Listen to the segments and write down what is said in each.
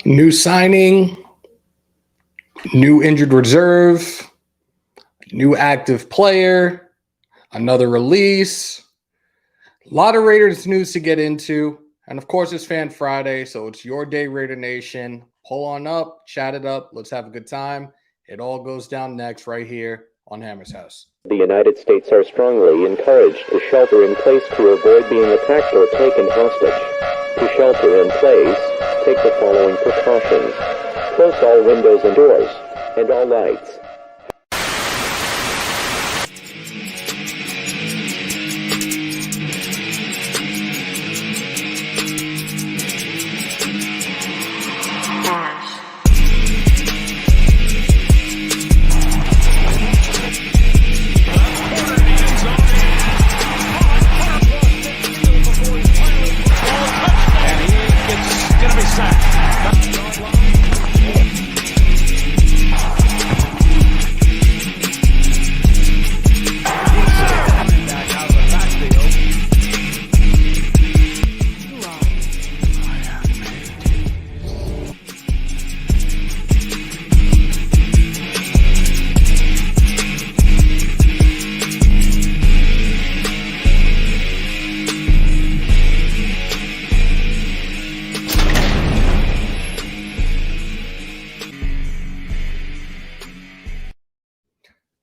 New signing, new injured reserve, new active player, another release. A lot of Raiders news to get into. And of course, it's Fan Friday, so it's your day, Raider Nation. Pull on up, chat it up, let's have a good time. It all goes down next right here on Hammers House. The United States are strongly encouraged to shelter in place to avoid being attacked or taken hostage. To shelter in place, take the following precautions. Close all windows and doors, and all lights.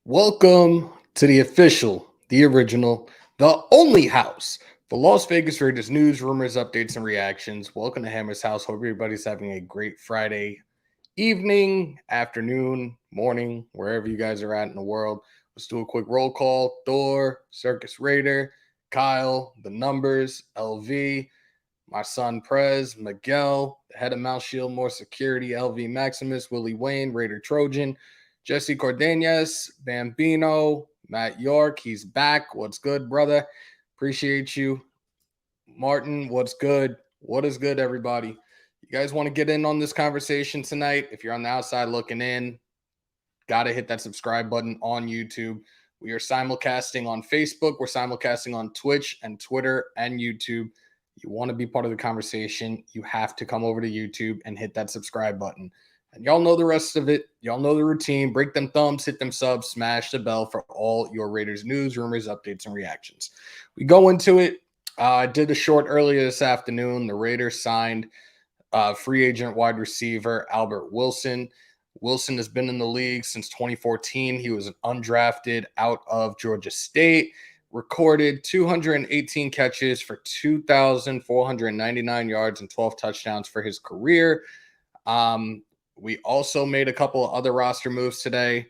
Welcome to the official, the original, the only house for Las Vegas Raiders news, rumors, updates, and reactions. Welcome to Hammers House. Hope everybody's having a great Friday evening, afternoon, morning, wherever you guys are at in the world. Let's do a quick roll call. Thor, Circus Raider, Kyle, the numbers, LV, my son Prez, Miguel, the head of Mount Shieldmore Security, LV Maximus, Willie Wayne, Raider Trojan, Jesse Cardenas, Bambino, Matt York, he's back. What's good, brother? Appreciate you. Martin, what's good? What is good, everybody? You guys want to get in on this conversation tonight? If you're on the outside looking in, got to hit that subscribe button on YouTube. We are simulcasting on Facebook. We're simulcasting on Twitch and Twitter and YouTube. You want to be part of the conversation, you have to come over to YouTube and hit that subscribe button. And y'all know the rest of it. Y'all know the routine. Break them thumbs, hit them subs, smash the bell for all your Raiders news, rumors, updates, and reactions. We go into it. I did a short earlier this afternoon. The Raiders signed free agent wide receiver Albert Wilson. Wilson has been in the league since 2014. He was an undrafted out of Georgia State. Recorded 218 catches for 2,499 yards and 12 touchdowns for his career. We also made a couple of other roster moves today.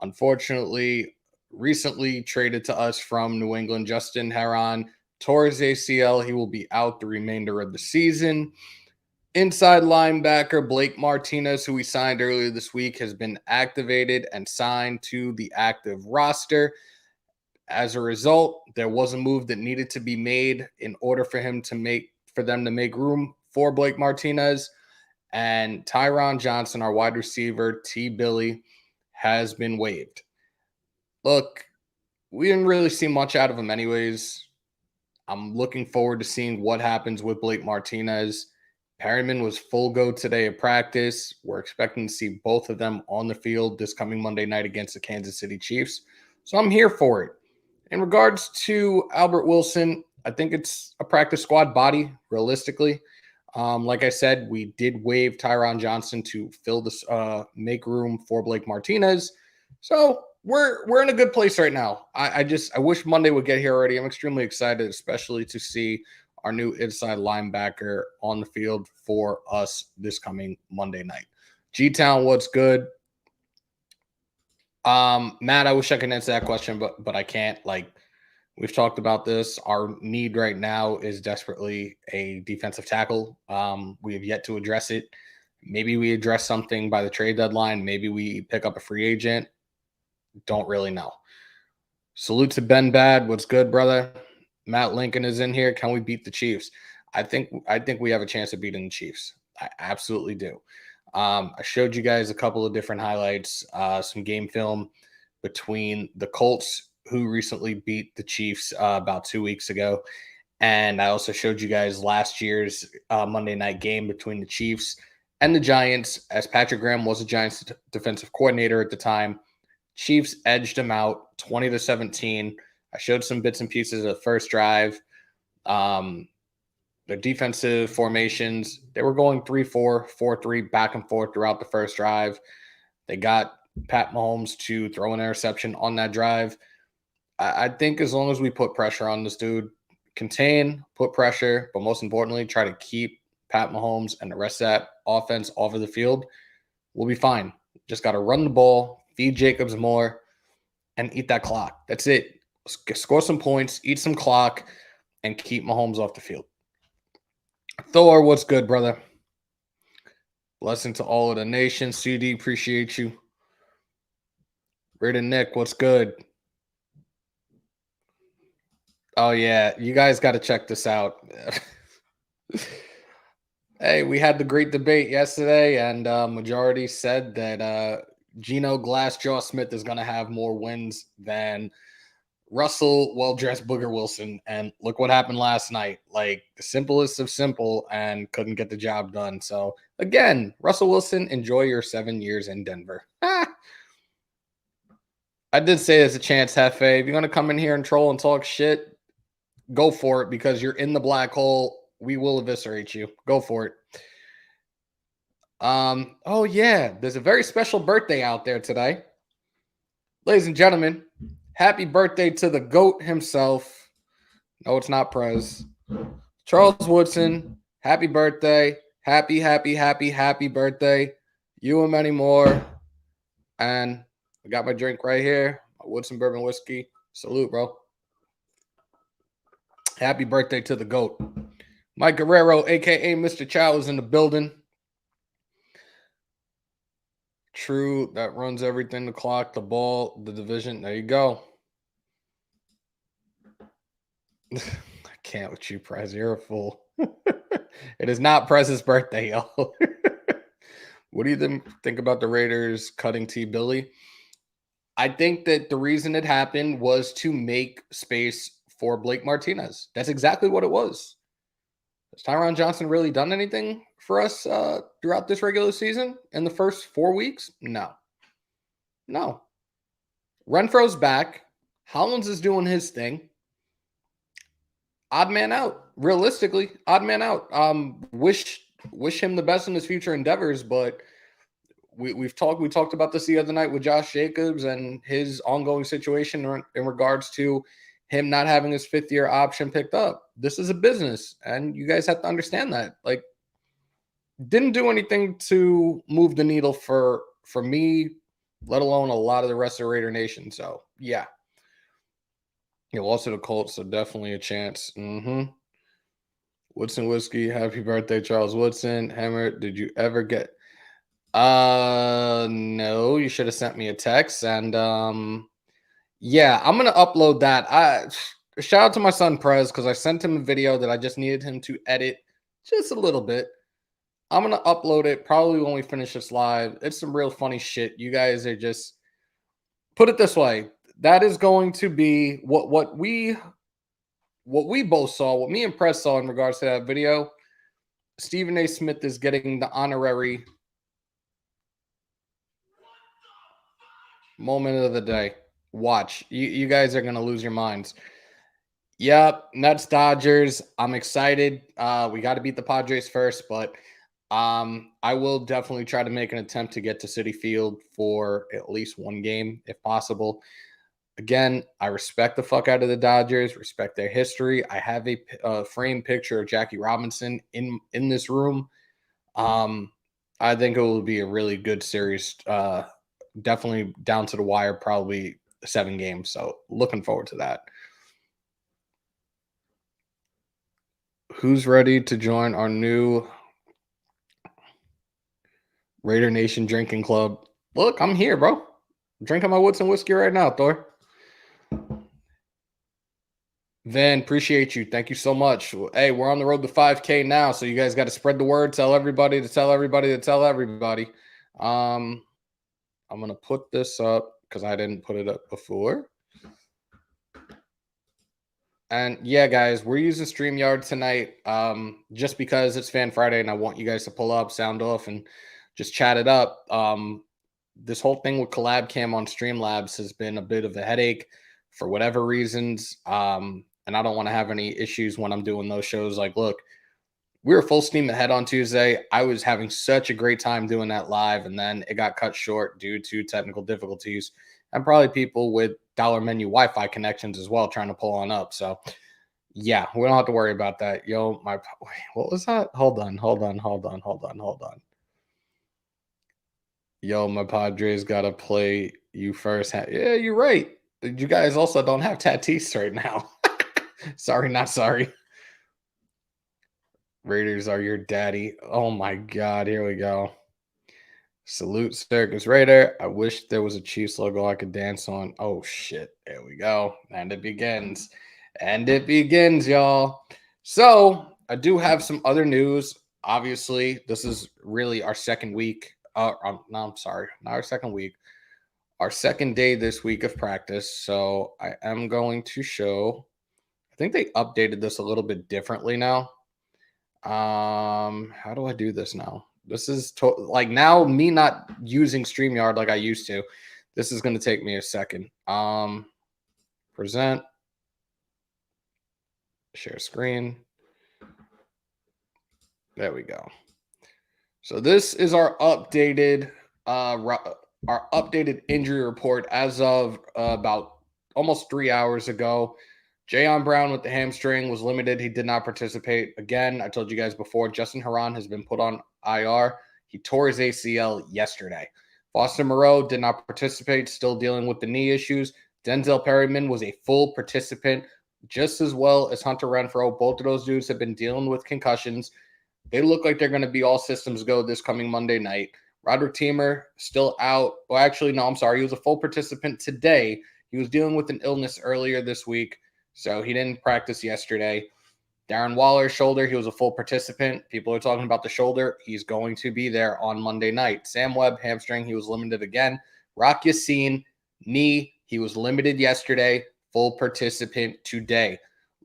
Unfortunately, recently traded to us from New England, Justin Herron tore his ACL. He will be out the remainder of the season. Inside linebacker Blake Martinez, who we signed earlier this week, has been activated and signed to the active roster. As a result, there was a move that needed to be made in order for them to make room for Blake Martinez. And Tyron Johnson, our wide receiver, T. Billy, has been waived. Look, we didn't really see much out of him anyways. I'm looking forward to seeing what happens with Blake Martinez. Perryman was full go today at practice. We're expecting to see both of them on the field this coming Monday night against the Kansas City Chiefs. So I'm here for it. In regards to Albert Wilson, I think it's a practice squad body, realistically. Like I said, we did waive Tyron Johnson to fill this, make room for Blake Martinez. So we're in a good place right now. I wish Monday would get here already. I'm extremely excited, especially to see our new inside linebacker on the field for us this coming Monday night. G-Town, what's good? Matt, I wish I could answer that question, but I can't. Like, we've talked about this. Our need right now is desperately a defensive tackle. We have yet to address it. Maybe we address something by the trade deadline. Maybe we pick up a free agent. Don't really know. Salute to Ben Bad. What's good, brother? Matt Lincoln is in here. Can we beat the Chiefs? I think we have a chance of beating the Chiefs. I absolutely do. I showed you guys a couple of different highlights, some game film between the Colts, who recently beat the Chiefs about 2 weeks ago. And I also showed you guys last year's Monday night game between the Chiefs and the Giants, as Patrick Graham was the Giants' defensive coordinator at the time. Chiefs edged them out 20-17. I showed some bits and pieces of the first drive. The defensive formations, they were going 3-4, 4-3, back and forth throughout the first drive. They got Pat Mahomes to throw an interception on that drive. I think as long as we put pressure on this dude, contain, put pressure, but most importantly, try to keep Pat Mahomes and the rest of that offense off of the field, we'll be fine. Just got to run the ball, feed Jacobs more, and eat that clock. That's it. Score some points, eat some clock, and keep Mahomes off the field. Thor, what's good, brother? Blessing to all of the nation. CD, appreciate you. Rita Nick, what's good? Oh, yeah. You guys got to check this out. Hey, we had the great debate yesterday, and majority said that Geno Glassjaw Smith is going to have more wins than Russell well-dressed Booger Wilson. And look what happened last night. Like, the simplest of simple, and couldn't get the job done. So, again, Russell Wilson, enjoy your 7 years in Denver. I did say there's a chance, Hefe. If you're going to come in here and troll and talk shit, go for it, because you're in the black hole. We will eviscerate you. Go for it. Oh, yeah. There's a very special birthday out there today. Ladies and gentlemen, happy birthday to the GOAT himself. No, it's not Prez. Charles Woodson, happy birthday. Happy birthday. You and many more. And I got my drink right here. My Woodson Bourbon Whiskey. Salute, bro. Happy birthday to the GOAT. Mike Guerrero, a.k.a. Mr. Chow, is in the building. True, that runs everything, the clock, the ball, the division. There you go. I can't with you, Prez. You're a fool. It is not Prez's birthday, y'all. What do you think about the Raiders cutting T. Billy? I think that the reason it happened was to make space for Blake Martinez. That's exactly what it was. Has Tyron Johnson really done anything for us throughout this regular season in the first 4 weeks? No. Renfro's back. Hollins is doing his thing. Odd man out. Realistically, odd man out. Wish him the best in his future endeavors, but we talked about this the other night with Josh Jacobs and his ongoing situation in regards to him not having his 5th-year option picked up. This is a business, and you guys have to understand that. Like, didn't do anything to move the needle for me, let alone a lot of the rest of the Raider Nation. So, yeah. You lost to the Colts, so definitely a chance. Woodson Whiskey, happy birthday, Charles Woodson. Hammer, did you ever get... No, you should have sent me a text, and yeah, I'm gonna upload that. Shout out to my son Prez, because I sent him a video that I just needed him to edit just a little bit. I'm gonna upload it probably when we finish this live. It's some real funny shit. You guys are just, put it this way, that is going to be what we both saw, what me and Prez saw in regards to that video. Stephen A. Smith is getting the honorary moment of the day. Watch. You guys are going to lose your minds. Yep, Nets Dodgers. I'm excited. We got to beat the Padres first, but I will definitely try to make an attempt to get to Citi Field for at least one game if possible. Again, I respect the fuck out of the Dodgers, respect their history. I have a framed picture of Jackie Robinson in this room. I think it will be a really good series. Definitely down to the wire, probably 7 games. So looking forward to that. Who's ready to join our new Raider Nation drinking club? Look, I'm here, bro. I'm drinking my Woodson whiskey right now, Thor. Van, appreciate you. Thank you so much. Hey, we're on the road to 5K now, so you guys got to spread the word. Tell everybody to tell everybody to tell everybody. I'm going to put this up because I didn't put it up before. And yeah, guys, we're using StreamYard tonight just because it's Fan Friday and I want you guys to pull up, sound off, and just chat it up. This whole thing with Collab Cam on Streamlabs has been a bit of a headache for whatever reasons. And I don't want to have any issues when I'm doing those shows. Like, look, we were full steam ahead on Tuesday. I was having such a great time doing that live, and then it got cut short due to technical difficulties and probably people with dollar menu Wi-Fi connections as well trying to pull on up. So yeah, we don't have to worry about that. Yo, wait, what was that? Hold on. Yo, my Padres gotta play you first. Yeah, you're right. You guys also don't have Tatis right now. Sorry, not sorry. Raiders are your daddy. Oh my God, here we go. Salute Circus Raider. I wish there was a Chiefs logo I could dance on. Oh shit, there we go. And it begins. And it begins, y'all. So I do have some other news. Obviously, this is really our second week. No, I'm sorry, not our second week. Our second day this week of practice. So I am going to show. I think they updated this a little bit differently now. How do I do this now? This is like now me not using StreamYard like I used to. This is going to take me a second. Present, share screen. There we go. So this is our updated injury report as of about almost 3 hours ago. Jayon Brown with the hamstring was limited. He did not participate. Again, I told you guys before, Justin Herron has been put on IR. He tore his ACL yesterday. Foster Moreau did not participate, still dealing with the knee issues. Denzel Perryman was a full participant, just as well as Hunter Renfrow. Both of those dudes have been dealing with concussions. They look like they're going to be all systems go this coming Monday night. Roderick Teamer still out. Well, actually, no, I'm sorry. He was a full participant today. He was dealing with an illness earlier this week, so he didn't practice yesterday. Darren Waller's shoulder, he was a full participant. People are talking about the shoulder. He's going to be there on Monday night. Sam Webb, hamstring, he was limited again. Rock Yassin, knee, he was limited yesterday. Full participant today.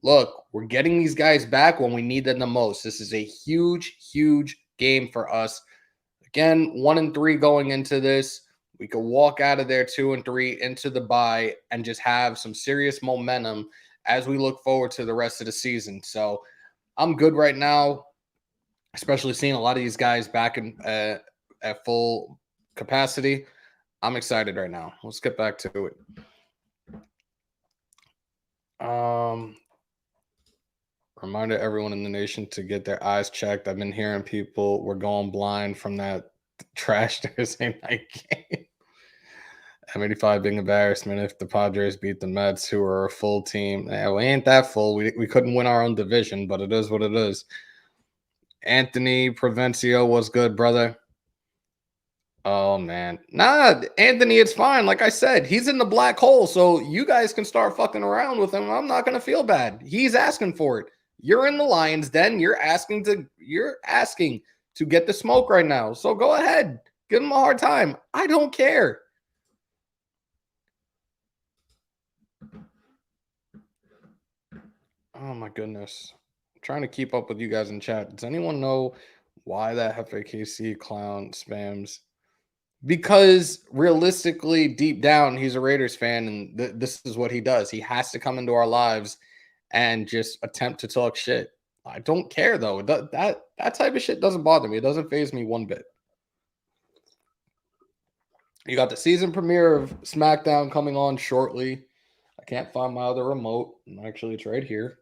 Look, we're getting these guys back when we need them the most. This is a huge, huge game for us. Again, 1-3 going into this. We could walk out of there 2-3 into the bye and just have some serious momentum as we look forward to the rest of the season. So I'm good right now, especially seeing a lot of these guys back in at full capacity. I'm excited right now. Let's get back to it. Reminder everyone in the nation to get their eyes checked. I've been hearing people were going blind from that trash Thursday night game. M85 being embarrassment if the Padres beat the Mets, who are a full team. Yeah, we ain't that full. We couldn't win our own division, but it is what it is. Anthony Provencio was good, brother. Oh, man. Nah, Anthony, it's fine. Like I said, he's in the black hole, so you guys can start fucking around with him. I'm not going to feel bad. He's asking for it. You're in the Lions den. You're asking to get the smoke right now. So go ahead. Give him a hard time. I don't care. Oh, my goodness. I'm trying to keep up with you guys in chat. Does anyone know why that FAKC clown spams? Because realistically, deep down, he's a Raiders fan, and this is what he does. He has to come into our lives and just attempt to talk shit. I don't care, though. That type of shit doesn't bother me. It doesn't faze me one bit. You got the season premiere of SmackDown coming on shortly. I can't find my other remote. Actually, it's right here.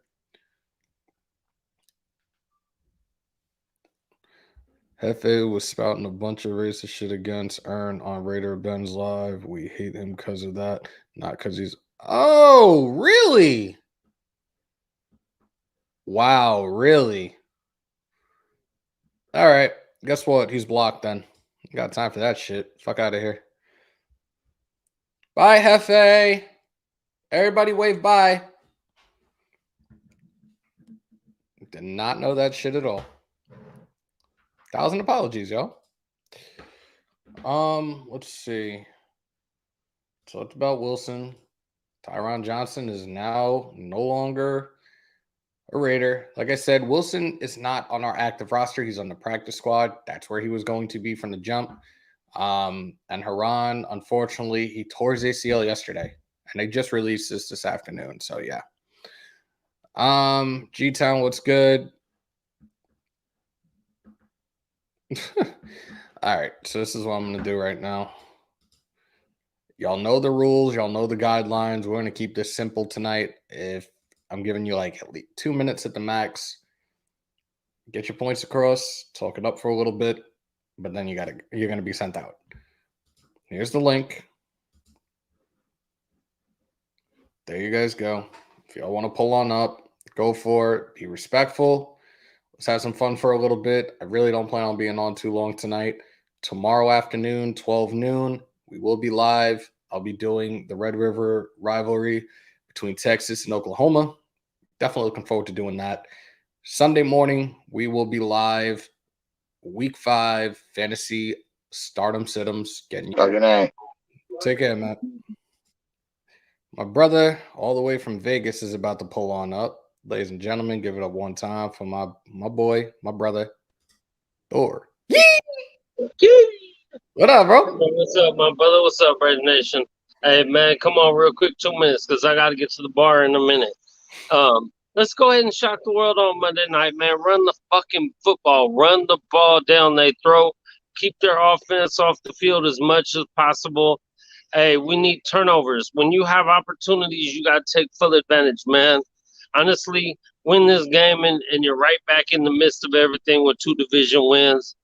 Hefe was spouting a bunch of racist shit against Ern on Raider Ben's Live. We hate him because of that, not because he's. Oh, really? Wow, really? All right. Guess what? He's blocked then. Got time for that shit. Fuck out of here. Bye, Hefe. Everybody wave bye. Did not know that shit at all. 1,000 apologies, yo. Let's see. Talked about Wilson. Tyron Johnson is now no longer a Raider. Like I said, Wilson is not on our active roster. He's on the practice squad. That's where he was going to be from the jump. And Haran, unfortunately, he tore his ACL yesterday, and they just released this afternoon. So yeah. G-Town, what's good? All right, so this is what I'm gonna do right now. Y'all know the rules, y'all know the guidelines. We're gonna keep this simple tonight. If I'm giving you like at least 2 minutes at the max, get your points across, talk it up for a little bit, but then you're gonna be sent out. Here's the link. There you guys go. If y'all want to pull on up, go for it. Be respectful. Let's have some fun for a little bit. I really don't plan on being on too long tonight. Tomorrow afternoon, 12 noon, we will be live. I'll be doing the Red River rivalry between Texas and Oklahoma. Definitely looking forward to doing that. Sunday morning, we will be live. Week 5 fantasy stardom situms. Getting you. Good night. Take care, Matt. My brother, all the way from Vegas, is about to pull on up. Ladies and gentlemen, give it up one time for my boy, my brother, Thor. What up, bro? What's up, my brother? What's up, Red Nation? Hey, man, come on real quick, 2 minutes, because I got to get to the bar in a minute. Let's go ahead and shock the world on Monday night, man. Run the fucking football. Run the ball down their throat. Keep their offense off the field as much as possible. Hey, we need turnovers. When you have opportunities, you got to take full advantage, man. Honestly, win this game, and you're right back in the midst of everything with 2 division wins.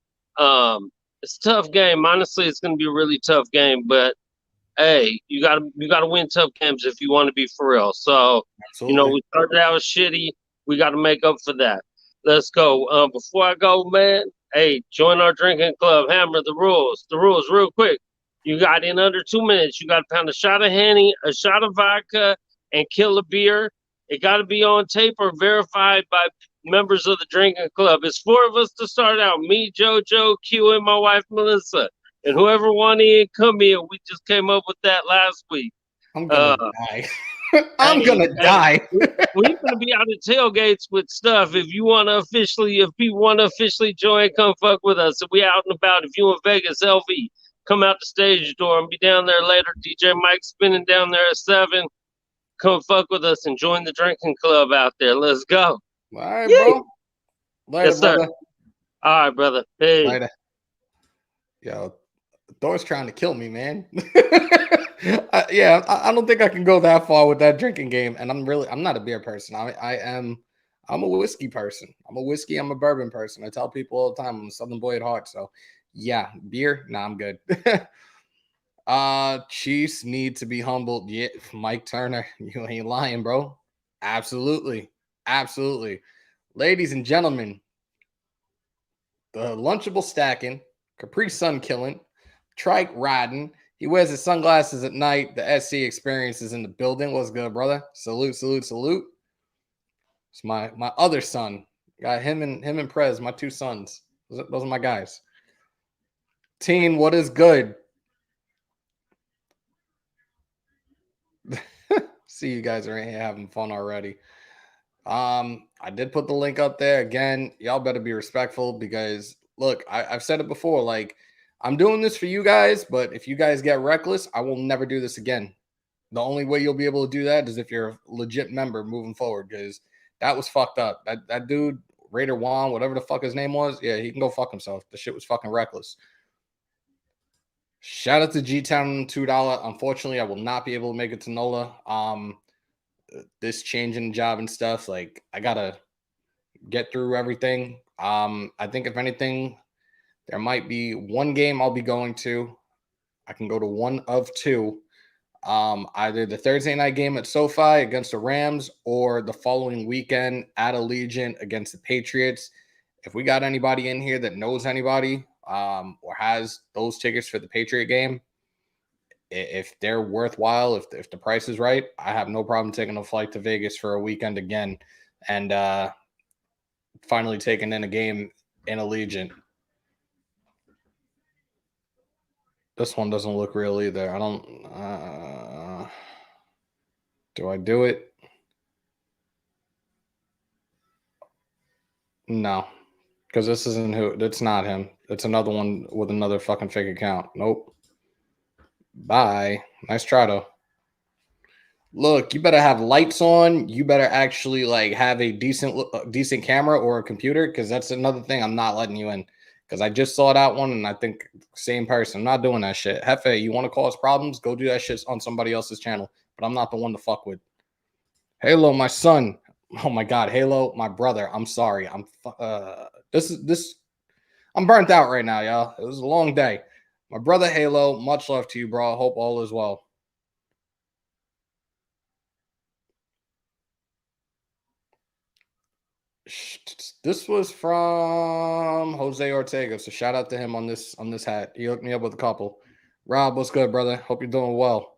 It's a tough game. Honestly, it's going to be a really tough game, but hey, you gotta win tough games if you want to be for real. So, Absolutely. we started out shitty. We got to make up for that. Let's go. Before I go, man, hey, join our drinking club. Hammer the rules. The rules, real quick. You got in under 2 minutes. You got to pound a shot of Henny, a shot of vodka, and kill a beer. It got to be on tape or verified by members of the drinking club. It's 4 of us to start out. Me, JoJo, Q, and my wife, Melissa. And whoever wanted in, come in. We just came up with that last week. I'm going to die. I'm going to die. We're going to be out of tailgates with stuff. If people want to officially join, come fuck with us. If we out and about, if you in Vegas, LV, come out the stage door and be down there later. DJ Mike spinning down there at 7. Come fuck with us and join the drinking club out there. Let's go. All right, bro. Later, yes, sir. brother. All right, brother. Hey. Later. Yo, Thor's trying to kill me, man. I don't think I can go that far with that drinking game. And I'm not a beer person. I'm a whiskey person. I'm a bourbon person. I tell people all the time I'm a Southern boy at heart. So yeah, beer, nah, I'm good. Chiefs need to be humbled. Yeah, Mike Turner, you ain't lying, bro. Absolutely. Ladies and gentlemen, the Lunchable stacking, Capri Sun killing, Trike riding. He wears his sunglasses at night. The SC experience is in the building. What's good, brother? Salute. It's my other son. Got him and Prez, my 2 sons. Those are my guys. Teen, what is good? See, you guys are in here having fun already. I did put the link up there. Again, y'all better be respectful because look, I've said it before, like I'm doing this for you guys, but if you guys get reckless, I will never do this again. The only way you'll be able to do that is if you're a legit member moving forward, because that was fucked up. That dude, Raider Juan, whatever the fuck his name was, yeah, he can go fuck himself. The shit was fucking reckless. Shout out to G-Town $2. Unfortunately, I will not be able to make it to NOLA. This changing job and stuff, like I gotta get through everything. I think if anything, there might be one game I'll be going to. I can go to one of 2. Either the Thursday night game at SoFi against the Rams or the following weekend at Allegiant against the Patriots. If we got anybody in here that knows anybody or has those tickets for the Patriot game, if they're worthwhile, if the price is right, I have no problem taking a flight to Vegas for a weekend again and finally taking in a game in Allegiant. This one doesn't look real either. I don't. Do I do it? No, because this isn't who. It's not him. It's another one with another fucking fake account. Nope. Bye. Nice try though. Look, you better have lights on. You better actually like have a decent camera or a computer, because that's another thing I'm not letting you in. Because I just saw that one, and I think same person. I'm not doing that shit. Hefe, you want to cause problems? Go do that shit on somebody else's channel. But I'm not the one to fuck with. Halo, my son. Oh my god, Halo, my brother. I'm sorry. This. I'm burnt out right now, y'all. It was a long day. My brother Halo, much love to you, bro. Hope all is well. This was from Jose Ortega, so shout out to him on this hat. He hooked me up with a couple. Rob, what's good, brother? Hope you're doing well.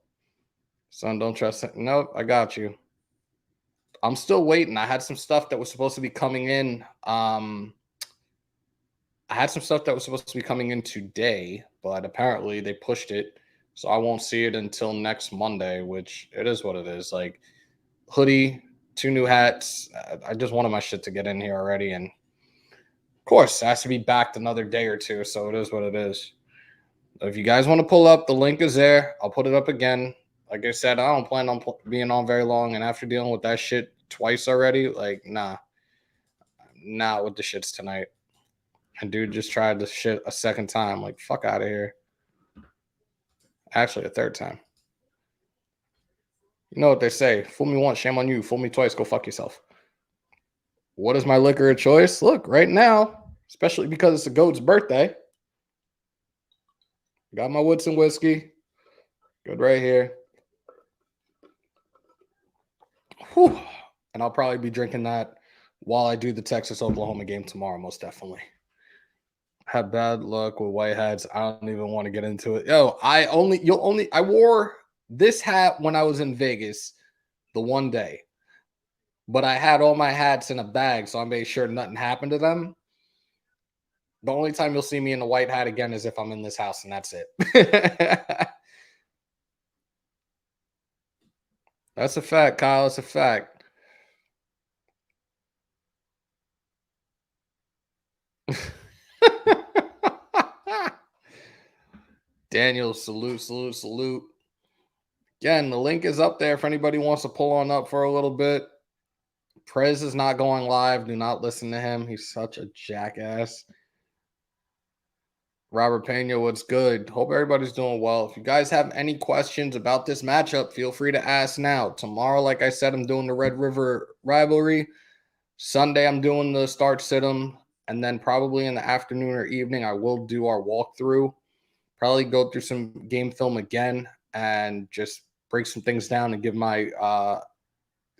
Son, don't trust it. Nope, I got you. I'm still waiting. I had some stuff that was supposed to be coming in. I had some stuff that was supposed to be coming in today, but apparently they pushed it, so I won't see it until next Monday, which it is what it is. Like hoodie, 2 new hats. I just wanted my shit to get in here already, and of course, it has to be backed another day or two, so it is what it is. If you guys want to pull up, the link is there. I'll put it up again. Like I said, I don't plan on being on very long, and after dealing with that shit twice already, like, nah, not with the shits tonight. And dude just tried the shit a second time. Like, fuck out of here. Actually, a third time. You know what they say? Fool me once, shame on you. Fool me twice, go fuck yourself. What is my liquor of choice? Look, right now, especially because it's the GOAT's birthday, got my Woodson whiskey. Good right here. Whew. And I'll probably be drinking that while I do the Texas-Oklahoma game tomorrow, most definitely. Had bad luck with white hats. I don't even want to get into it. Yo, I wore this hat when I was in Vegas the one day, but I had all my hats in a bag, so I made sure nothing happened to them. The only time you'll see me in a white hat again is if I'm in this house, and that's it. That's a fact, Kyle. It's a fact. Daniel, salute. Again, the link is up there if anybody wants to pull on up for a little bit. Prez is not going live. Do not listen to him. He's such a jackass. Robert Pena, what's good? Hope everybody's doing well. If you guys have any questions about this matchup, feel free to ask now. Tomorrow, like I said, I'm doing the Red River rivalry. Sunday, I'm doing the start sit-em. And then probably in the afternoon or evening, I will do our walkthrough. Probably go through some game film again and just break some things down and give my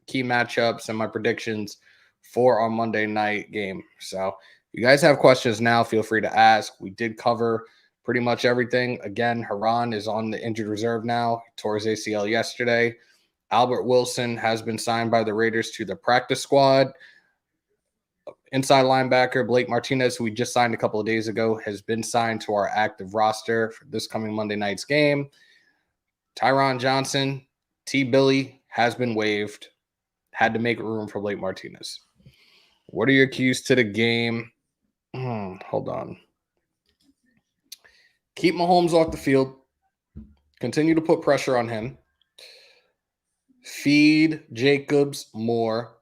key matchups and my predictions for our Monday night game. So you guys have questions now, feel free to ask. We did cover pretty much everything. Again, Haran is on the injured reserve now. He tore his ACL yesterday. Albert Wilson has been signed by the Raiders to the practice squad. Inside linebacker Blake Martinez, who we just signed a couple of days ago, has been signed to our active roster for this coming Monday night's game. Tyron Johnson, T. Billy, has been waived. Had to make room for Blake Martinez. What are your keys to the game? Hold on. Keep Mahomes off the field. Continue to put pressure on him. Feed Jacobs more.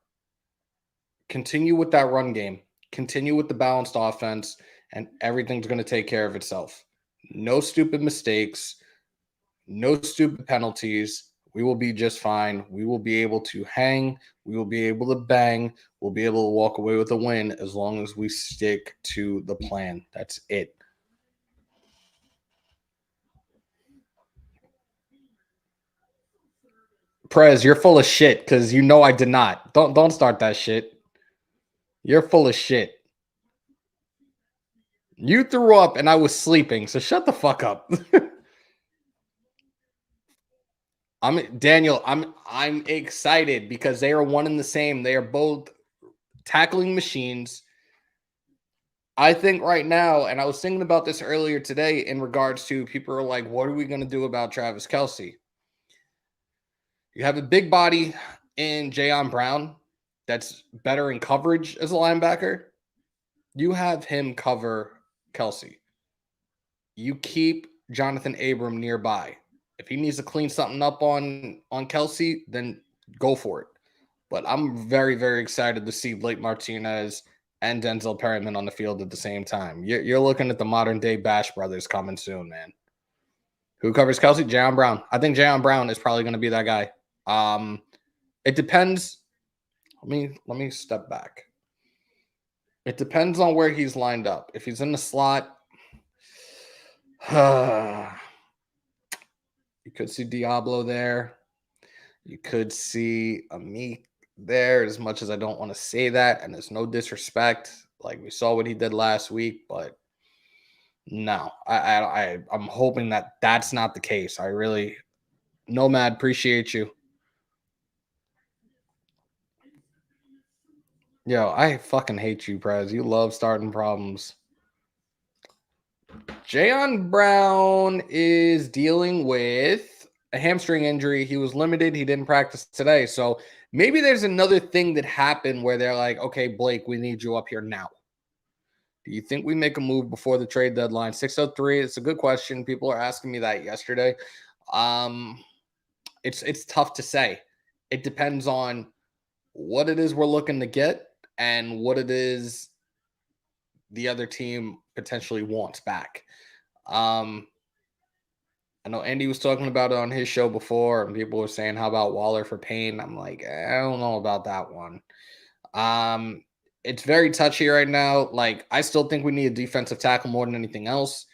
Continue with that run game. Continue with the balanced offense, and everything's going to take care of itself. No stupid mistakes. No stupid penalties. We will be just fine. We will be able to hang. We will be able to bang. We'll be able to walk away with a win as long as we stick to the plan. That's it. Prez, you're full of shit because you know I did not. Don't start that shit. You're full of shit. You threw up and I was sleeping, so shut the fuck up. Daniel, I'm excited because they are one and the same. They are both tackling machines. I think right now, and I was thinking about this earlier today in regards to people are like, what are we going to do about Travis Kelce? You have a big body in Jayon Brown that's better in coverage as a linebacker. You have him cover Kelsey. You keep Jonathan Abram nearby. If he needs to clean something up on Kelsey, then go for it. But I'm very, very excited to see Blake Martinez and Denzel Perryman on the field at the same time. You're looking at the modern day Bash brothers coming soon, man. Who covers Kelsey? Jayon Brown. I think Jayon Brown is probably going to be that guy. It depends. Let me step back. It depends on where he's lined up. If he's in the slot, you could see Diablo there. You could see Amik there. As much as I don't want to say that, and there's no disrespect, like we saw what he did last week, but no, I'm hoping that that's not the case. I really, Nomad, appreciate you. Yo, I fucking hate you, Prez. You love starting problems. Jayon Brown is dealing with a hamstring injury. He was limited. He didn't practice today. So maybe there's another thing that happened where they're like, okay, Blake, we need you up here now. Do you think we make a move before the trade deadline? 603. It's a good question. People are asking me that yesterday. It's tough to say. It depends on what it is we're looking to get and what it is the other team potentially wants back. I know Andy was talking about it on his show before, and people were saying, how about Waller for Payne? I'm like, I don't know about that one. It's very touchy right now. Like, I still think we need a defensive tackle more than anything else.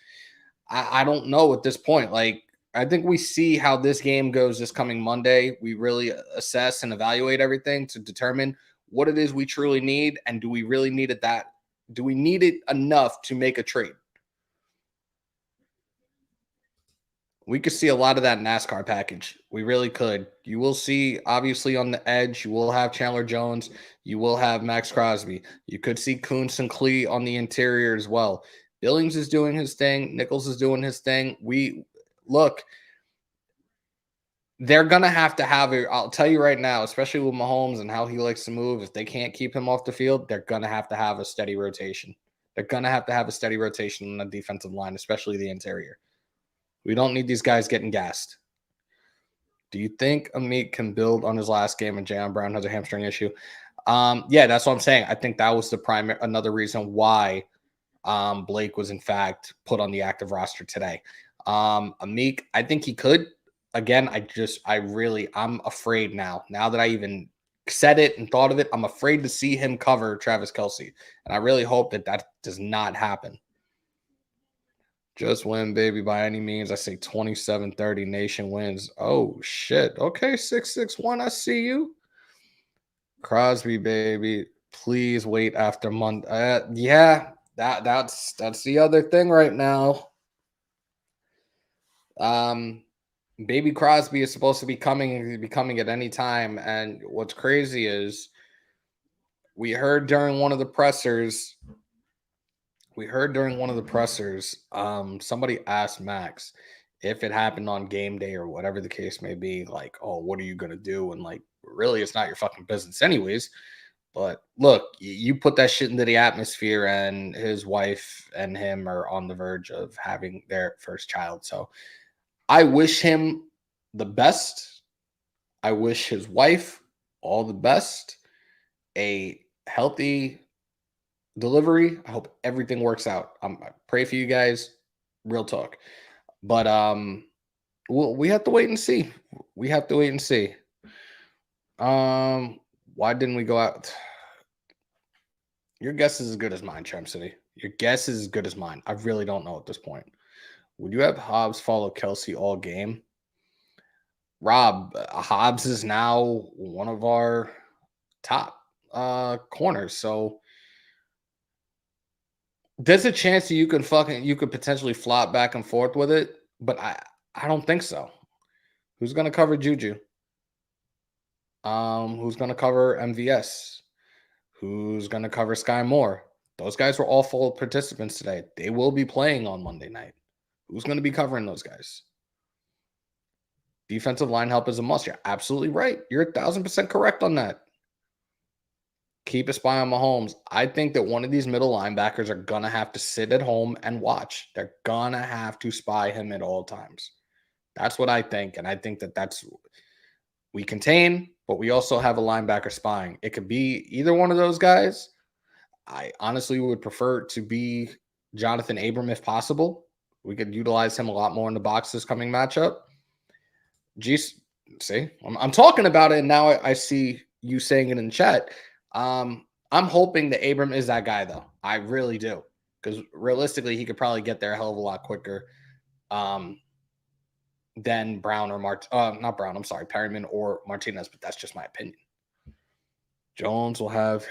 I don't know at this point. Like, I think we see how this game goes this coming Monday. We really assess and evaluate everything to determine what it is we truly need, and do we really need it that? Do we need it enough to make a trade? We could see a lot of that NASCAR package. We really could. You will see, obviously, on the edge, you will have Chandler Jones. You will have Max Crosby. You could see Kuntz and Klee on the interior as well. Billings is doing his thing. Nichols is doing his thing. They're going to have it. I'll tell you right now, especially with Mahomes and how he likes to move, if they can't keep him off the field, they're going to have a steady rotation. They're going to have a steady rotation on the defensive line, especially the interior. We don't need these guys getting gassed. Do you think Amik can build on his last game and Jayon Brown has a hamstring issue? Yeah, that's what I'm saying. I think that was another reason why Blake was in fact put on the active roster today. Amik, I think he could. Again, I'm afraid now that I even said it and thought of it, I'm afraid to see him cover Travis Kelce. And I really hope that does not happen. Just win, baby, by any means. I say 27-30 Nation wins. Oh, shit. Okay, 661. I see you. Crosby, baby. Please wait after Monday. Yeah, that's the other thing right now. Baby Crosby is supposed to be coming at any time. And what's crazy is we heard during one of the pressers, somebody asked Max if it happened on game day or whatever the case may be, like, oh, what are you going to do? And like, really, it's not your fucking business anyways. But look, you put that shit into the atmosphere, and his wife and him are on the verge of having their first child. So I wish him the best. I wish his wife all the best, a healthy delivery. I hope everything works out. I pray for you guys. Real talk. But we have to wait and see. Why didn't we go out? Your guess is as good as mine, Charm City. Your guess is as good as mine. I really don't know at this point. Would you have Hobbs follow Kelsey all game? Rob, Hobbs is now one of our top corners. So there's a chance that you could potentially flop back and forth with it, but I don't think so. Who's going to cover Juju? Who's going to cover MVS? Who's going to cover Sky Moore? Those guys were all full participants today. They will be playing on Monday night. Who's going to be covering those guys? Defensive line help is a must. You're absolutely right. You're 1,000% correct on that. Keep a spy on Mahomes. I think that one of these middle linebackers are going to have to sit at home and watch. They're going to have to spy him at all times. That's what I think. And I think that we contain, but we also have a linebacker spying. It could be either one of those guys. I honestly would prefer it to be Jonathan Abram if possible. We could utilize him a lot more in the box this coming matchup. Geez, see, I'm talking about it, and now I see you saying it in chat. I'm hoping that Abram is that guy, though. I really do, because realistically, he could probably get there a hell of a lot quicker than Brown or not Brown. I'm sorry, Perryman or Martinez, but that's just my opinion. Jones will have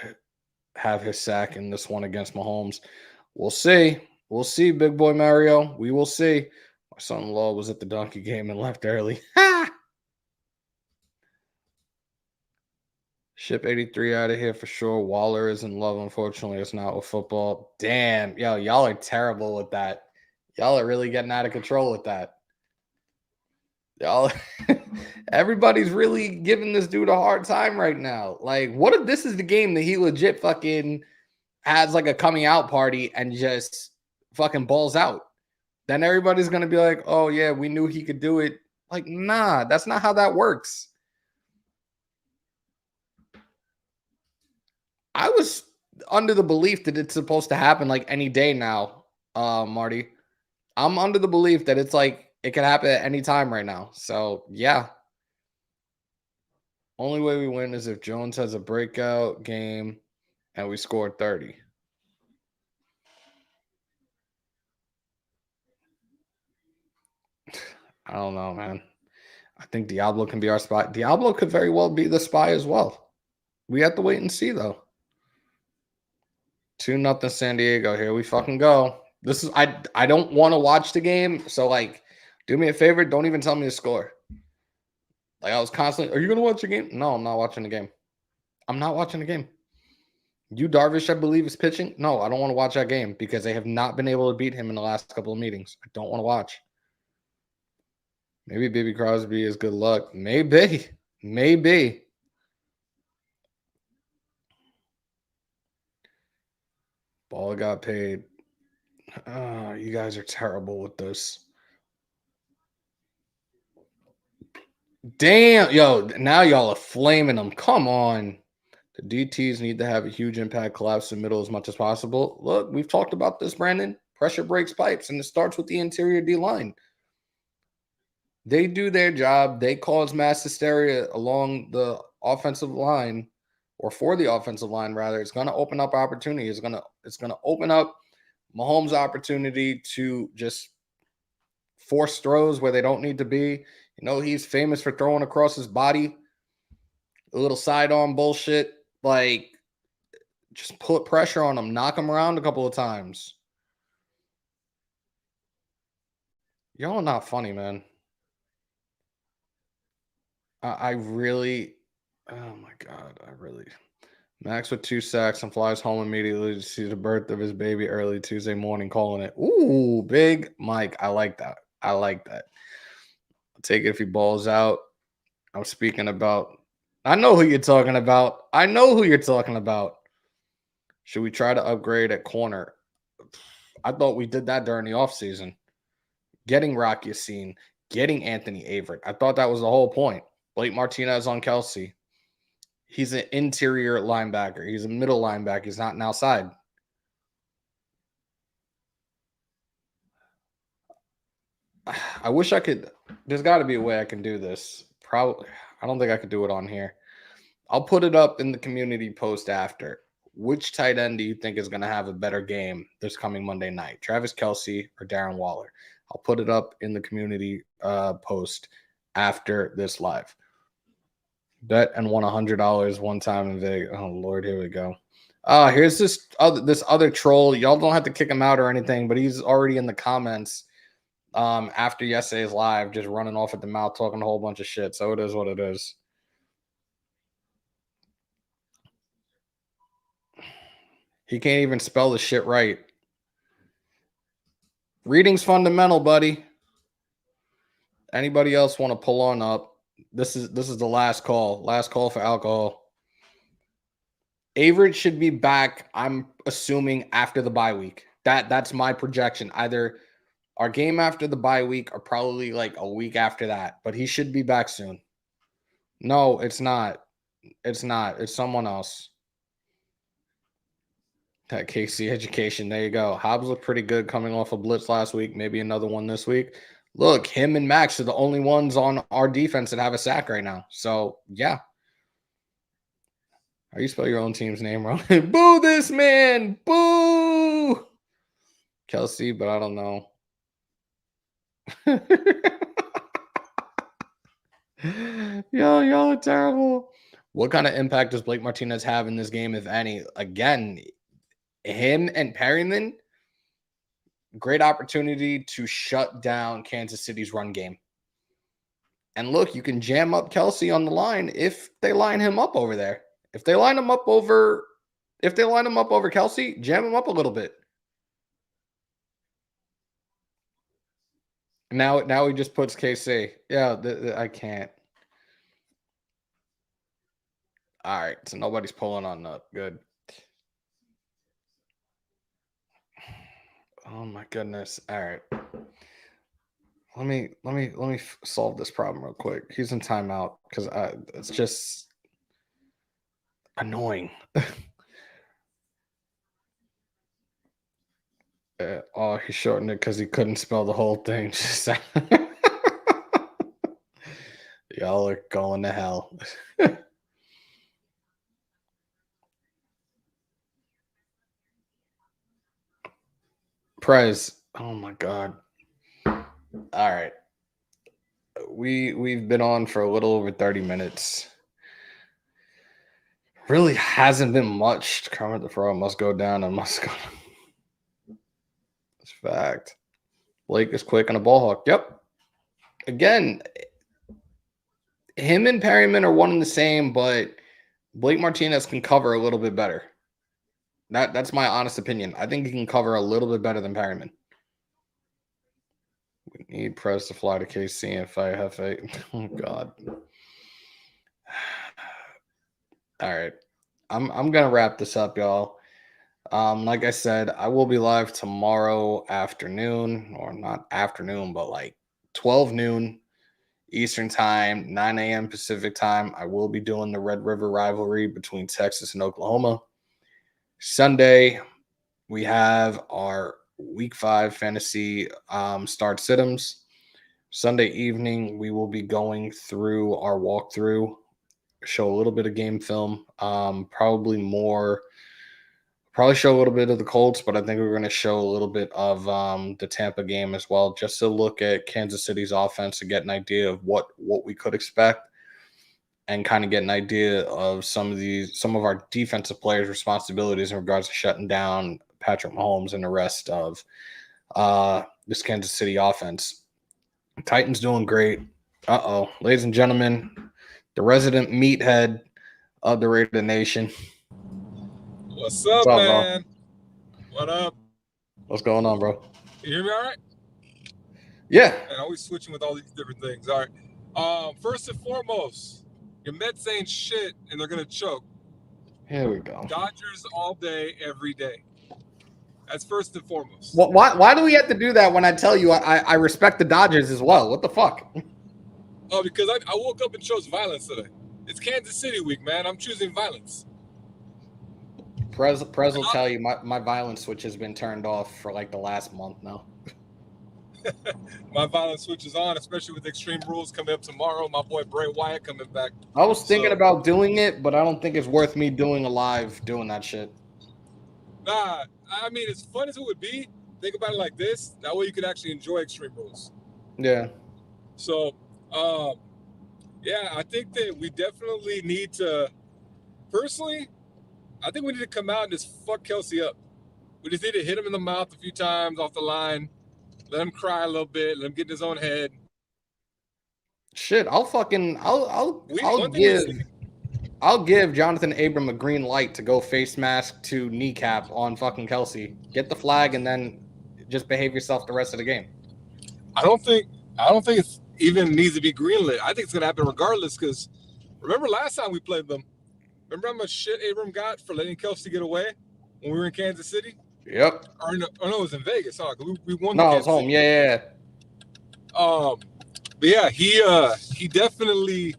his sack in this one against Mahomes. We'll see. We'll see, big boy Mario. We will see. My son-in-law was at the donkey game and left early. Ha! Ship 83 out of here for sure. Waller is in love. Unfortunately, it's not with football. Damn. Yo, y'all are terrible with that. Y'all are really getting out of control with that. Y'all, everybody's really giving this dude a hard time right now. Like, what if this is the game that he legit fucking has like a coming out party and just fucking balls out? Then everybody's going to be like, oh, yeah, we knew he could do it. Like, nah, that's not how that works. I was under the belief that it's supposed to happen like any day now, Marty. I'm under the belief that it's like it could happen at any time right now. So, yeah. Only way we win is if Jones has a breakout game and we score 30. I don't know, man. I think Diablo can be our spy. Diablo could very well be the spy as well. We have to wait and see, though. 2-0 San Diego. Here we fucking go. This is I don't want to watch the game, so like, do me a favor. Don't even tell me the score. Like I was constantly, are you gonna watch the game? No, I'm not watching the game. I'm not watching the game. You Darvish, I believe, is pitching. No, I don't want to watch that game because they have not been able to beat him in the last couple of meetings. I don't want to watch. Maybe Baby Crosby is good luck. Maybe. Ball got paid. Oh, you guys are terrible with this. Damn, yo, now y'all are flaming them. Come on. The DTs need to have a huge impact, collapse the middle as much as possible. Look, we've talked about this, Brandon. Pressure breaks pipes, and it starts with the interior D line. They do their job. They cause mass hysteria along the offensive line, or for the offensive line, rather. It's going to open up opportunity. It's going to open up Mahomes' opportunity to just force throws where they don't need to be. You know, he's famous for throwing across his body. A little sidearm bullshit. Like, just put pressure on him. Knock him around a couple of times. Y'all are not funny, man. I really, oh my God, Max with 2 sacks and flies home immediately to see the birth of his baby early Tuesday morning, calling it. Ooh, big Mike. I like that. I'll take it if he balls out. I'm speaking about, I know who you're talking about. Should we try to upgrade at corner? I thought we did that during the offseason. Getting Rocky Yassin, getting Anthony Averett. I thought that was the whole point. Blake Martinez on Kelsey. He's an interior linebacker. He's a middle linebacker. He's not an outside. I wish I could. There's got to be a way I can do this. Probably. I don't think I could do it on here. I'll put it up in the community post after. Which tight end do you think is going to have a better game this coming Monday night? Travis Kelsey or Darren Waller? I'll put it up in the community post after this live. Bet and won $100 one time in Vegas. Oh Lord, here we go. Here's this other troll. Y'all don't have to kick him out or anything, but he's already in the comments after yesterday's live, just running off at the mouth, talking a whole bunch of shit. So it is what it is. He can't even spell the shit right. Reading's fundamental, buddy. Anybody else want to pull on up? This is the last call. Last call for alcohol. Averett should be back, I'm assuming, after the bye week. That's my projection. Either our game after the bye week or probably like a week after that. But he should be back soon. No, it's not. It's not. It's someone else. That KC education. There you go. Hobbs looked pretty good coming off a blitz last week. Maybe another one this week. Look, him and Max are the only ones on our defense that have a sack right now. So, yeah. How you spell your own team's name wrong? Boo this man! Boo! Kelsey, but I don't know. Y'all are terrible. What kind of impact does Blake Martinez have in this game, if any? Again, him and Perryman, great opportunity to shut down Kansas City's run game. And look, you can jam up Kelsey on the line if they line him up over there. If they line him up over Kelsey, jam him up a little bit. Now he just puts KC. Yeah, I can't. All right, so nobody's pulling on that. Good. Oh my goodness. All right. Let me solve this problem real quick. He's in timeout because it's just annoying. He shortened it because he couldn't spell the whole thing. Y'all are going to hell. Prez. Oh my God. All right. We've been on for a little over 30 minutes. Really hasn't been much. Kermit the Frog must go down and must go. It's fact. Blake is quick on a ball hawk. Yep. Again, him and Perryman are one and the same, but Blake Martinez can cover a little bit better. That's my honest opinion. I think he can cover a little bit better than Perryman. We need Prez to fly to KC if I have a. Oh God. All right. I'm gonna wrap this up, y'all. Like I said, I will be live tomorrow afternoon, or not afternoon, but like 12 noon Eastern time, 9 a.m. Pacific time. I will be doing the Red River rivalry between Texas and Oklahoma. Sunday, we have our Week 5 fantasy start sit-ems. Sunday evening, we will be going through our walkthrough, show a little bit of game film, probably show a little bit of the Colts, but I think we're going to show a little bit of the Tampa game as well, just to look at Kansas City's offense to get an idea of what we could expect and kind of get an idea of some of our defensive players' responsibilities in regards to shutting down Patrick Mahomes and the rest of this Kansas City offense. Titans doing great. Ladies and gentlemen, the resident meathead of the Raider Nation. What's up, man? Bro? What up? What's going on, bro? You hear me all right? Yeah. And always switching with all these different things. All right. First and foremost, your Mets ain't shit, and they're going to choke. Here we go. Dodgers all day, every day. That's first and foremost. Why do we have to do that when I tell you I respect the Dodgers as well? What the fuck? Oh, because I woke up and chose violence today. It's Kansas City week, man. I'm choosing violence. Prez will tell you my violence switch has been turned off for like the last month now. My violence switch is on, especially with Extreme Rules coming up tomorrow. My boy Bray Wyatt coming back. I was thinking about doing it, but I don't think it's worth me doing a live doing that shit. Nah, I mean, as fun as it would be, think about it like this. That way you could actually enjoy Extreme Rules. Yeah. So, yeah, I think that we definitely need to, personally, I think we need to come out and just fuck Kelsey up. We just need to hit him in the mouth a few times off the line, let him cry a little bit, let him get in his own head. Shit, I'll give Jonathan Abram a green light to go face mask to kneecap on fucking Kelsey. Get the flag and then just behave yourself the rest of the game. I don't think it even needs to be greenlit. I think it's gonna happen regardless, because remember last time we played them, Remember how much shit Abram got for letting Kelsey get away when we were in Kansas City? Yep. Or no, it was in Vegas. Huh? We won No, the I was Kansas home. City. Yeah. But yeah, he definitely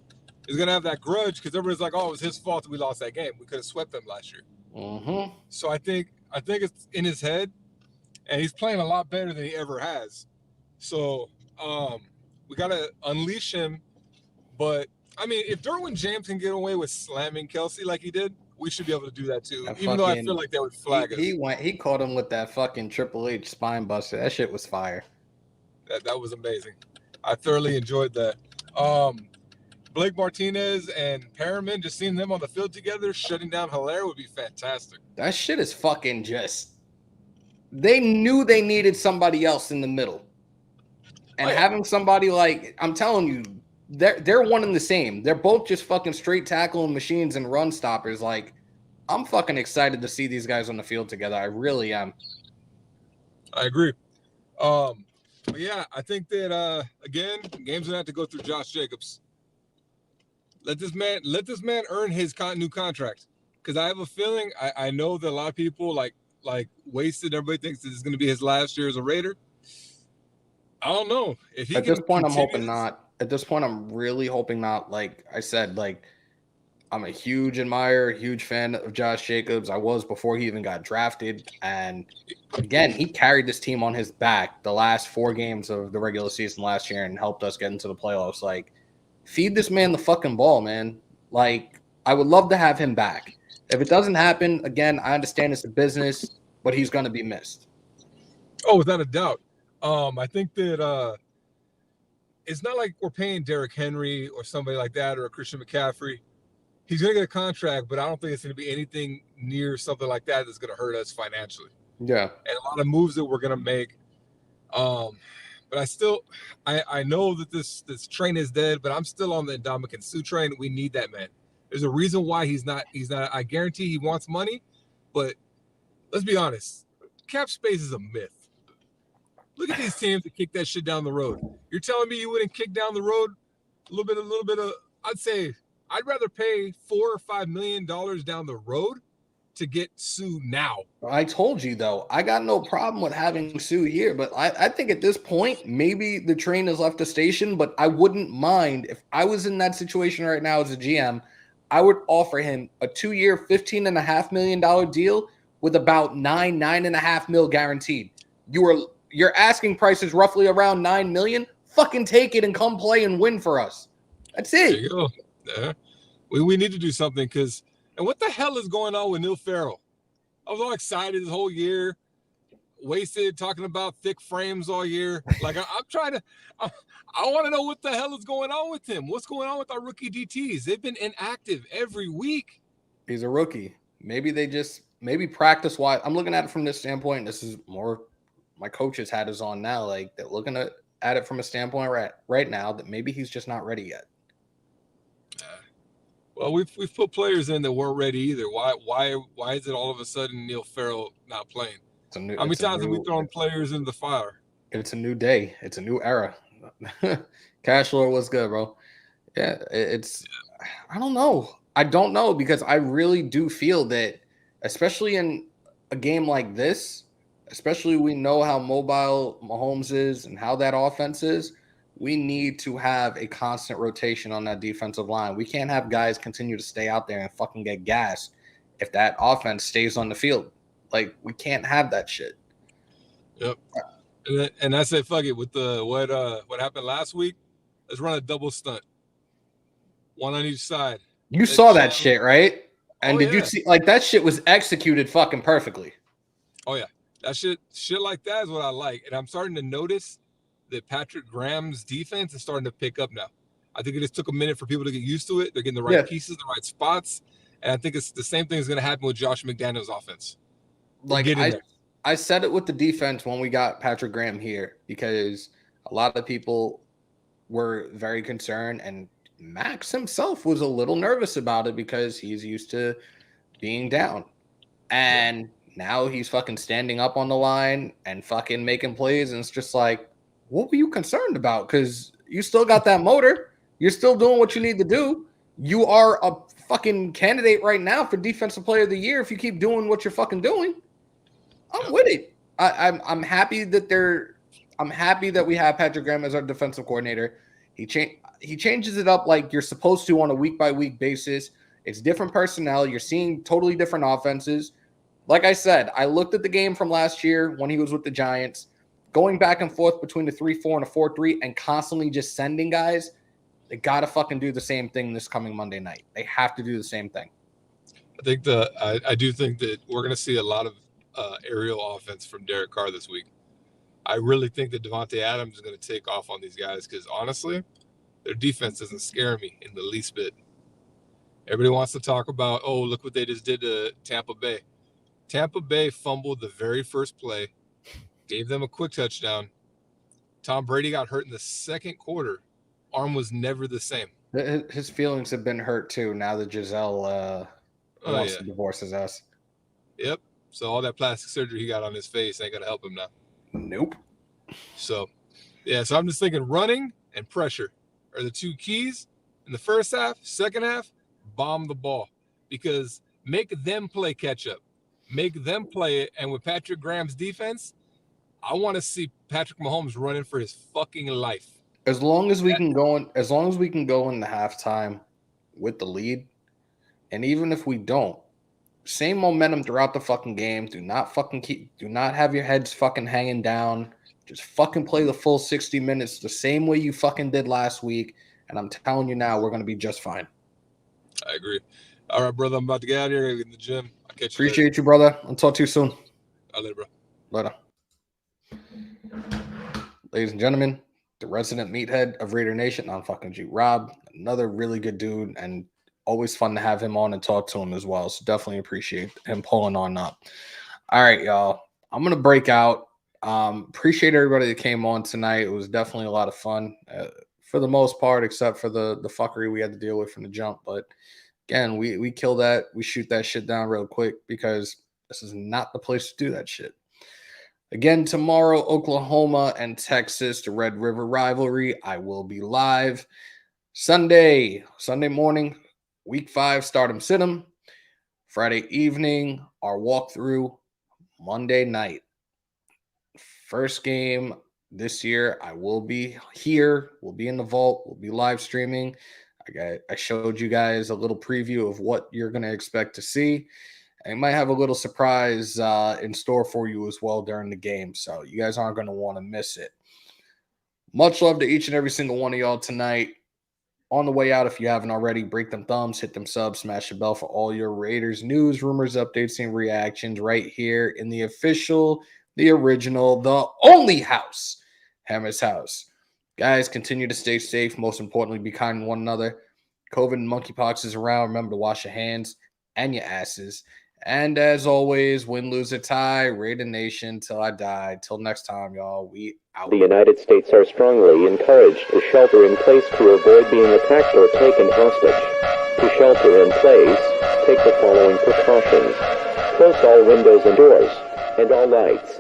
is gonna have that grudge because everybody's like, oh, it was his fault that we lost that game. We could have swept them last year. Mm-hmm. So I think it's in his head, and he's playing a lot better than he ever has. So we gotta unleash him. But I mean, if Derwin James can get away with slamming Kelsey like he did, we should be able to do that too. That Even though I feel like they would flag us. He caught him with that fucking Triple H spine buster. That shit was fire. That was amazing. I thoroughly enjoyed that. Blake Martinez and Perriman, just seeing them on the field together, shutting down Hilaire would be fantastic. That shit is fucking just. They knew they needed somebody else in the middle, and having somebody like, I'm telling you, they're one and the same. They're both just fucking straight tackling machines and run stoppers. Like, I'm fucking excited to see these guys on the field together. I really am. I agree. But yeah, I think that again, game's gonna have to go through Josh Jacobs. Let this man earn his new contract. Because I have a feeling, I know that a lot of people like wasted. Everybody thinks this is gonna be his last year as a Raider. I don't know. If he at this point, I'm hoping not. At this point, I'm really hoping not. Like I said, like, I'm a huge admirer, huge fan of Josh Jacobs. I was before he even got drafted. And again, he carried this team on his back the last 4 games of the regular season last year and helped us get into the playoffs. Like, feed this man the fucking ball, man. Like, I would love to have him back. If it doesn't happen, again, I understand it's a business, but he's going to be missed. Oh, without a doubt. I think that it's not like we're paying Derrick Henry or somebody like that or a Christian McCaffrey. He's going to get a contract, but I don't think it's going to be anything near something like that that's going to hurt us financially. Yeah. And a lot of moves that we're going to make. But I know that this train is dead, but I'm still on the Ndamukong Suh train. We need that man. There's a reason why he's not. I guarantee he wants money, but let's be honest. Cap space is a myth. Look at these teams that kick that shit down the road. You're telling me you wouldn't kick down the road a little bit of, I'd say I'd rather pay $4 or $5 million down the road to get Suh now. I told you, though, I got no problem with having Suh here, but I think at this point, maybe the train has left the station, but I wouldn't mind if I was in that situation right now as a GM. I would offer him a 2-year, $15.5 million deal with about $9.5 million guaranteed. Your asking price is roughly around $9 million. Fucking take it and come play and win for us. That's it. There you go. Yeah. We need to do something because, and what the hell is going on with Neil Farrell? I was all excited this whole year, wasted talking about thick frames all year. Like I'm trying to, I want to know what the hell is going on with him. What's going on with our rookie DTs? They've been inactive every week. He's a rookie. Maybe practice wise. I'm looking at it from this standpoint. This is more my coach's hat is on now. Like, they're looking at it from a standpoint right now that maybe he's just not ready yet. Well, we've put players in that weren't ready either. Why is it all of a sudden Neil Farrell not playing? How many times have we thrown players in the fire? It's a new day. It's a new era. Cash Lord was good, bro. Yeah, I don't know. I don't know because I really do feel that, especially in a game like this, especially we know how mobile Mahomes is and how that offense is, we need to have a constant rotation on that defensive line. We can't have guys continue to stay out there and fucking get gassed if that offense stays on the field. Like, we can't have that shit. Yep. And I said, fuck it. With what happened last week, let's run a double stunt. One on each side. You saw that shit, right? And did you see, like, that shit was executed fucking perfectly. Oh, yeah. That shit like that is what I like. And I'm starting to notice that Patrick Graham's defense is starting to pick up now. I think it just took a minute for people to get used to it. They're getting the right pieces, the right spots. And I think it's the same thing is going to happen with Josh McDaniels' offense. Like, I said it with the defense when we got Patrick Graham here because a lot of people were very concerned, and Max himself was a little nervous about it because he's used to being down. And now he's fucking standing up on the line and fucking making plays. And it's just like, what were you concerned about? Because you still got that motor. You're still doing what you need to do. You are a fucking candidate right now for Defensive Player of the Year if you keep doing what you're fucking doing. I'm with it. I'm happy that I'm happy that we have Patrick Graham as our defensive coordinator. He changes it up like you're supposed to on a week by week basis. It's different personnel. You're seeing totally different offenses. Like I said, I looked at the game from last year when he was with the Giants, going back and forth between the 3-4 and a 4-3 and constantly just sending guys. They got to fucking do the same thing this coming Monday night. They have to do the same thing. I do think that we're going to see a lot of aerial offense from Derek Carr this week. I really think that Devontae Adams is going to take off on these guys because, honestly, their defense doesn't scare me in the least bit. Everybody wants to talk about, oh, look what they just did to Tampa Bay. Tampa Bay fumbled the very first play, gave them a quick touchdown. Tom Brady got hurt in the second quarter. Arm was never the same. His feelings have been hurt, too, now that Giselle wants to divorce his ass. Yep. So all that plastic surgery he got on his face ain't going to help him now. Nope. So, yeah, so I'm just thinking running and pressure are the two keys in the first half. Second half, bomb the ball because make them play catch up. Make them play it. And with Patrick Graham's defense, I want to see Patrick Mahomes running for his fucking life. As long as we can go in the halftime with the lead, and even if we don't, same momentum throughout the fucking game. Do not have your heads fucking hanging down. Just fucking play the full 60 minutes the same way you fucking did last week. And I'm telling you now, we're going to be just fine. I agree. All right, brother. I'm about to get out of here. Get in the gym. I'll catch you Appreciate you, brother. I'll talk to you soon. I'll later, bro. Later. Ladies and gentlemen, the resident meathead of Raider Nation, I'm fucking G. Rob. Another really good dude and always fun to have him on and talk to him as well. So definitely appreciate him pulling on up. All right, y'all. I'm going to break out. Appreciate everybody that came on tonight. It was definitely a lot of fun for the most part, except for the fuckery we had to deal with from the jump. But again, we kill that. We shoot that shit down real quick because this is not the place to do that shit. Again, tomorrow, Oklahoma and Texas, the Red River rivalry. I will be live. Sunday morning, Week 5, Stardom Sit-'em. Friday evening, our walkthrough. Monday night. First game this year, I will be here. We'll be in the vault. We'll be live streaming. I showed you guys a little preview of what you're going to expect to see. I might have a little surprise in store for you as well during the game. So you guys aren't going to want to miss it. Much love to each and every single one of y'all tonight. On the way out, if you haven't already, break them thumbs, hit them subs, smash the bell for all your Raiders news, rumors, updates, and reactions right here in the official, the original, the only house, Hammers.House. Guys, continue to stay safe. Most importantly, be kind to one another. COVID and monkeypox is around. Remember to wash your hands and your asses. And as always, win, lose, or tie, Raider Nation till I die. Till next time, y'all, we out. The United States are strongly encouraged to shelter in place to avoid being attacked or taken hostage. To shelter in place, take the following precautions. Close all windows and doors, and all lights.